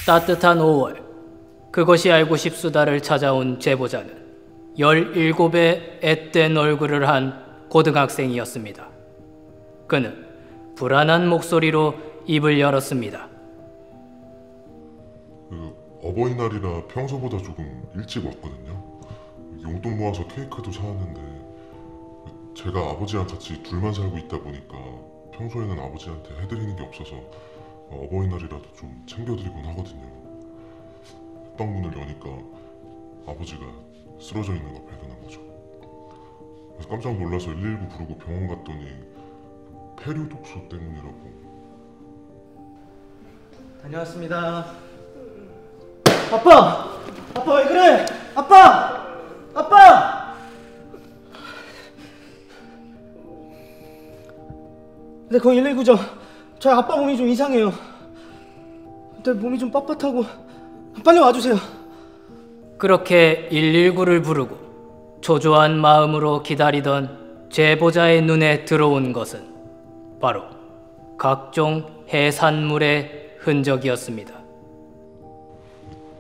따뜻한 5월, 그것이 알고 싶수다를 찾아온 제보자는 17의 앳된 얼굴을 한 고등학생이었습니다. 그는 불안한 목소리로 입을 열었습니다. 어버이날이라 평소보다 조금 일찍 왔거든요. 용돈 모아서 케이크도 사왔는데 제가 아버지랑 같이 둘만 살고 있다 보니까 평소에는 아버지한테 해드리는 게 없어서 어버이날이라도 좀 챙겨드리곤 하거든요. 뒷방문을 여니까 아버지가 쓰러져 있는 걸 발견한 거죠. 그래서 깜짝 놀라서 119 부르고 병원 갔더니 폐류 독소 때문이라고. 다녀왔습니다. 아빠! 아빠 왜 그래? 아빠! 아빠! 네, 거기 119죠. 저희 아빠 몸이 좀 이상해요. 내 몸이 좀 빳빳하고 빨리 와주세요. 그렇게 119를 부르고 초조한 마음으로 기다리던 제보자의 눈에 들어온 것은 바로 각종 해산물의 흔적이었습니다.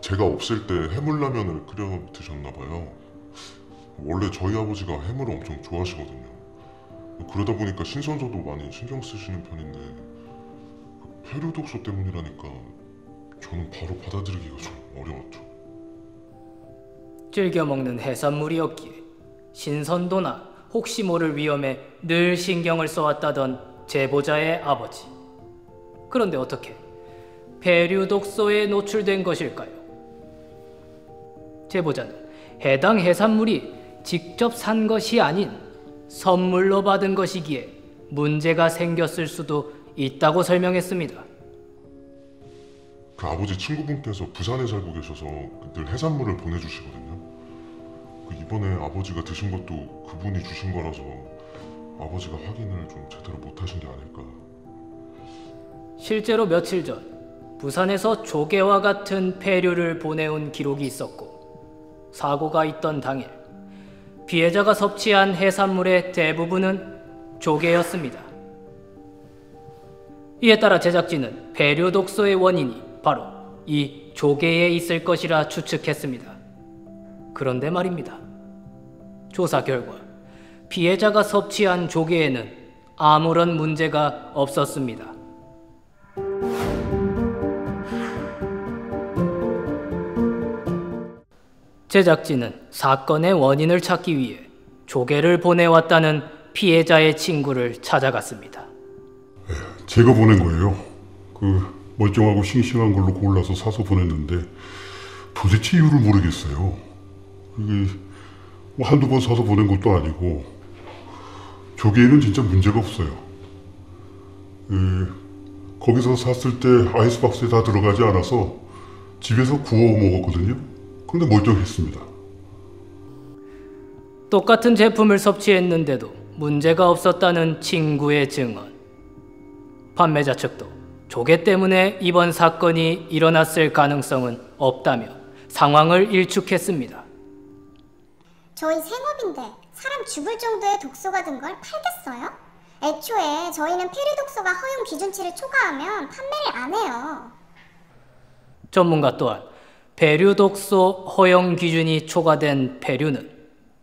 제가 없을 때 해물라면을 끓여 드셨나 봐요. 원래 저희 아버지가 해물을 엄청 좋아하시거든요. 그러다 보니까 신선도도 많이 신경 쓰시는 편인데 폐류 독소 때문이라니까 저는 바로 받아들이기가 좀 어려웠죠. 즐겨 먹는 해산물이었기에 신선도나 혹시 모를 위험에 늘 신경을 써왔다던 제보자의 아버지. 그런데 어떻게 폐류 독소에 노출된 것일까요? 제보자는 해당 해산물이 직접 산 것이 아닌 선물로 받은 것이기에 문제가 생겼을 수도 있다고 설명했습니다. 그 아버지 친구분께서 부산에 살고 계셔서 늘 해산물을 보내주시거든요. 이번에 아버지가 드신 것도 그분이 주신 거라서 아버지가 확인을 좀 제대로 못하신 게 아닐까. 실제로 며칠 전 부산에서 조개와 같은 폐류를 보내온 기록이 있었고, 사고가 있던 당일 피해자가 섭취한 해산물의 대부분은 조개였습니다. 이에 따라 제작진은 폐류 독소의 원인이 바로 이 조개에 있을 것이라 추측했습니다. 그런데 말입니다. 조사 결과 피해자가 섭취한 조개에는 아무런 문제가 없었습니다. 제작진은 사건의 원인을 찾기 위해 조개를 보내왔다는 피해자의 친구를 찾아갔습니다. 제가 보낸 거예요. 멀쩡하고 싱싱한 걸로 골라서 사서 보냈는데 도대체 이유를 모르겠어요. 이게 한두 번 사서 보낸 것도 아니고 조개에는 진짜 문제가 없어요. 거기서 샀을 때 아이스박스에 다 들어가지 않아서 집에서 구워 먹었거든요. 그런데 멀쩡했습니다. 똑같은 제품을 섭취했는데도 문제가 없었다는 친구의 증언. 판매자 측도 조개 때문에 이번 사건이 일어났을 가능성은 없다며 상황을 일축했습니다. 저희 생업인데 사람 죽을 정도의 독소가 든 걸 팔겠어요? 애초에 저희는 폐류 독소가 허용 기준치를 초과하면 판매를 안 해요. 전문가 또한 폐류 독소 허용 기준이 초과된 폐류는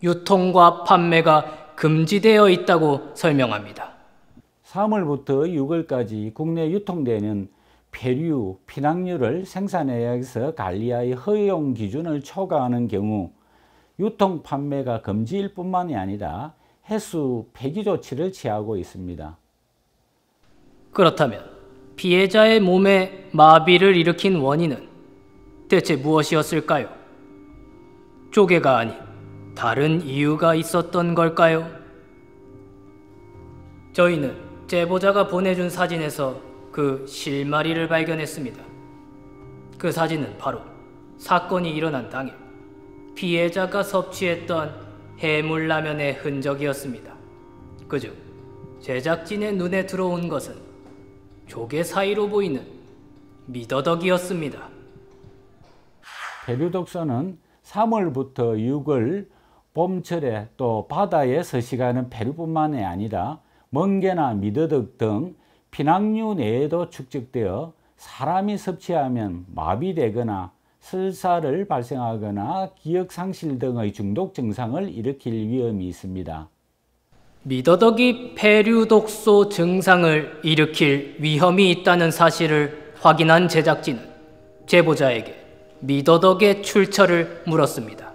유통과 판매가 금지되어 있다고 설명합니다. 3월부터 6월까지 국내 유통되는 폐류, 피낭류를 생산해서 관리하여 허용 기준을 초과하는 경우 유통 판매가 금지일 뿐만이 아니라 해수 폐기 조치를 취하고 있습니다. 그렇다면 피해자의 몸에 마비를 일으킨 원인은 대체 무엇이었을까요? 조개가 아닌 다른 이유가 있었던 걸까요? 저희는 제보자가 보내준 사진에서 그 실마리를 발견했습니다. 그 사진은 바로 사건이 일어난 당일 피해자가 섭취했던 해물라면의 흔적이었습니다. 그중 제작진의 눈에 들어온 것은 조개 사이로 보이는 미더덕이었습니다. 폐류 독소는 3월부터 6월 봄철에 또 바다에 서식하는 폐류뿐만이 아니라 멍게나 미더덕 등 피낭류 내에도 축적되어 사람이 섭취하면 마비되거나 설사를 발생하거나 기억상실 등의 중독 증상을 일으킬 위험이 있습니다. 미더덕이 폐류독소 증상을 일으킬 위험이 있다는 사실을 확인한 제작진은 제보자에게 미더덕의 출처를 물었습니다.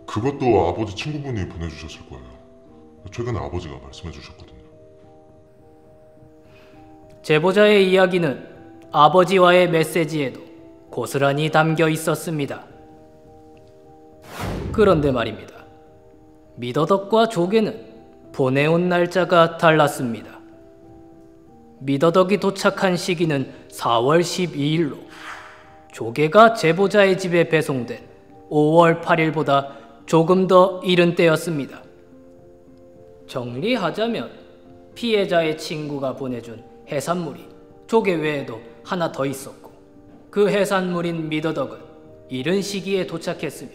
그것도 아버지 친구분이 보내주셨을 거예요. 최근에 아버지가 말씀해 주셨거든요. 제보자의 이야기는 아버지와의 메시지에도 고스란히 담겨 있었습니다. 그런데 말입니다. 미더덕과 조개는 보내온 날짜가 달랐습니다. 미더덕이 도착한 시기는 4월 12일로 조개가 제보자의 집에 배송된 5월 8일보다 조금 더 이른 때였습니다. 정리하자면 피해자의 친구가 보내준 해산물이 조개 외에도 하나 더 있었고 그 해산물인 미더덕은 이른 시기에 도착했으며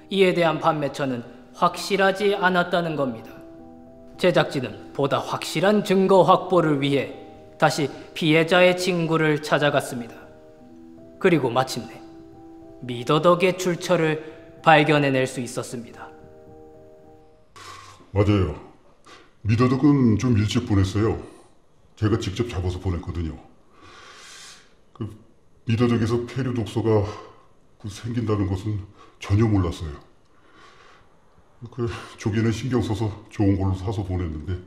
이에 대한 판매처는 확실하지 않았다는 겁니다. 제작진은 보다 확실한 증거 확보를 위해 다시 피해자의 친구를 찾아갔습니다. 그리고 마침내 미더덕의 출처를 발견해낼 수 있었습니다. 맞아요. 미더덕은 좀 일찍 보냈어요. 제가 직접 잡아서 보냈거든요. 미더덕에서 폐류독소가 생긴다는 것은 전혀 몰랐어요. 조개는 신경 써서 좋은 걸로 사서 보냈는데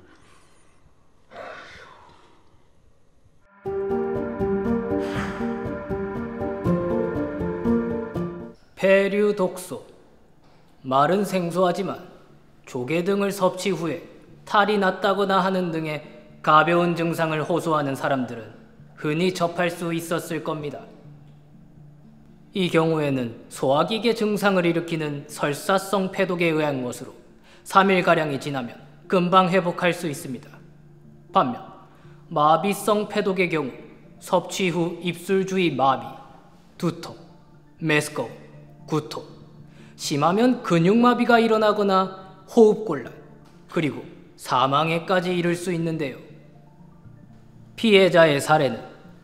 폐류독소. 말은 생소하지만 조개 등을 섭취 후에 탈이 났다거나 하는 등의 가벼운 증상을 호소하는 사람들은 흔히 접할 수 있었을 겁니다. 이 경우에는 소화기계 증상을 일으키는 설사성 폐독에 의한 것으로 3일가량이 지나면 금방 회복할 수 있습니다. 반면 마비성 폐독의 경우 섭취 후 입술 주위 마비, 두통, 메스꺼움, 구토, 심하면 근육마비가 일어나거나 호흡곤란, 그리고 사망에까지 이를 수 있는데요. 피해자의 사례는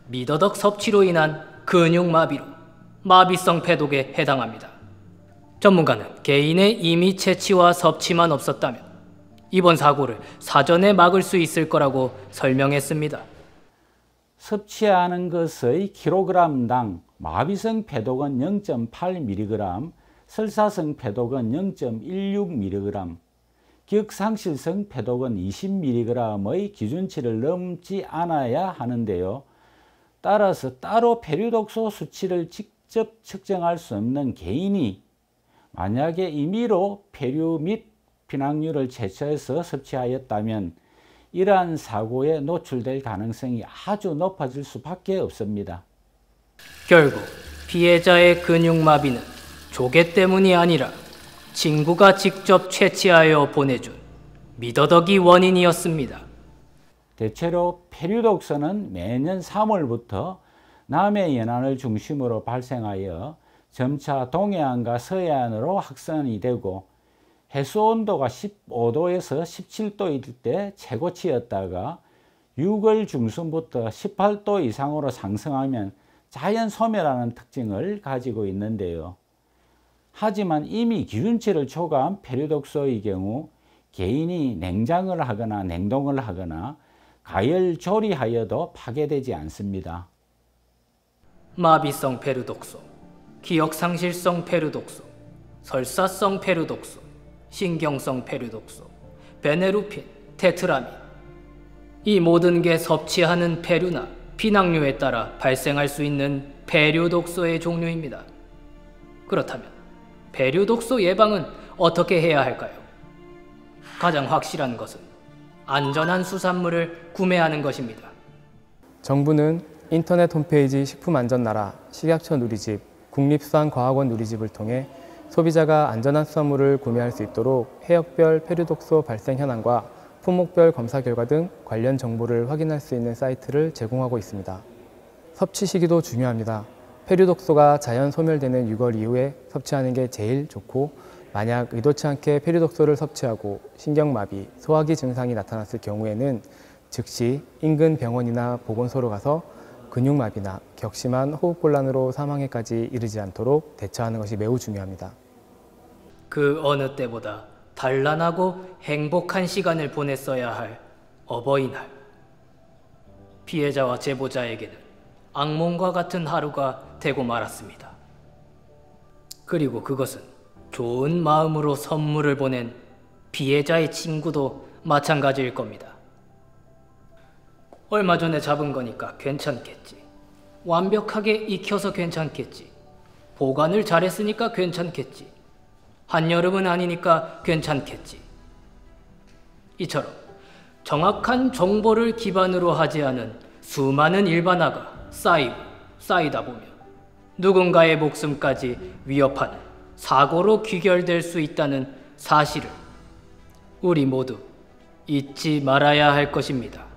미더덕 섭취로 인한 근육마비로 마비성 폐독에 해당합니다. 전문가는 개인의 임의 채취와 섭취만 없었다면 이번 사고를 사전에 막을 수 있을 거라고 설명했습니다. 섭취하는 것의 킬로그램당 마비성 폐독은 0.8mg, 설사성 폐독은 0.16mg, 기억상실성 폐독은 20mg의 기준치를 넘지 않아야 하는데요. 따라서 따로 폐류독소 수치를 직접 측정할 수 없는 개인이 만약에 임의로 폐류 및 피낭류를 채취해서 섭취하였다면 이러한 사고에 노출될 가능성이 아주 높아질 수밖에 없습니다. 결국 피해자의 근육마비는 조개 때문이 아니라 친구가 직접 채취하여 보내준 미더덕이 원인이었습니다. 대체로 폐류독소는 매년 3월부터 남해 연안을 중심으로 발생하여 점차 동해안과 서해안으로 확산이 되고 해수온도가 15도에서 17도일 때 최고치였다가 6월 중순부터 18도 이상으로 상승하면 자연 소멸하는 특징을 가지고 있는데요. 하지만 이미 기준치를 초과한 폐류독소의 경우 개인이 냉장을 하거나 냉동을 하거나 가열 조리하여도 파괴되지 않습니다. 마비성 폐류독소, 기억상실성 폐류독소, 설사성 폐류독소, 신경성 폐류독소, 베네루핀, 테트라민. 이 모든 게 섭취하는 폐류나 피낭류에 따라 발생할 수 있는 폐류독소의 종류입니다. 그렇다면 폐류독소 예방은 어떻게 해야 할까요? 가장 확실한 것은 안전한 수산물을 구매하는 것입니다. 정부는 인터넷 홈페이지 식품안전나라, 식약처 누리집, 국립수산과학원 누리집을 통해 소비자가 안전한 수산물을 구매할 수 있도록 해역별 폐류독소 발생 현황과 품목별 검사 결과 등 관련 정보를 확인할 수 있는 사이트를 제공하고 있습니다. 섭취 시기도 중요합니다. 폐류독소가 자연 소멸되는 6월 이후에 섭취하는 게 제일 좋고, 만약 의도치 않게 폐류독소를 섭취하고 신경마비, 소화기 증상이 나타났을 경우에는 즉시 인근 병원이나 보건소로 가서 근육마비나 격심한 호흡곤란으로 사망에까지 이르지 않도록 대처하는 것이 매우 중요합니다. 그 어느 때보다 단란하고 행복한 시간을 보냈어야 할 어버이날. 피해자와 제보자에게는 악몽과 같은 하루가 되고 말았습니다. 그리고 그것은 좋은 마음으로 선물을 보낸 피해자의 친구도 마찬가지일 겁니다. 얼마 전에 잡은 거니까 괜찮겠지. 완벽하게 익혀서 괜찮겠지. 보관을 잘했으니까 괜찮겠지. 한여름은 아니니까 괜찮겠지. 이처럼 정확한 정보를 기반으로 하지 않은 수많은 일반화가 쌓이다 보면 누군가의 목숨까지 위협하는 사고로 귀결될 수 있다는 사실을 우리 모두 잊지 말아야 할 것입니다.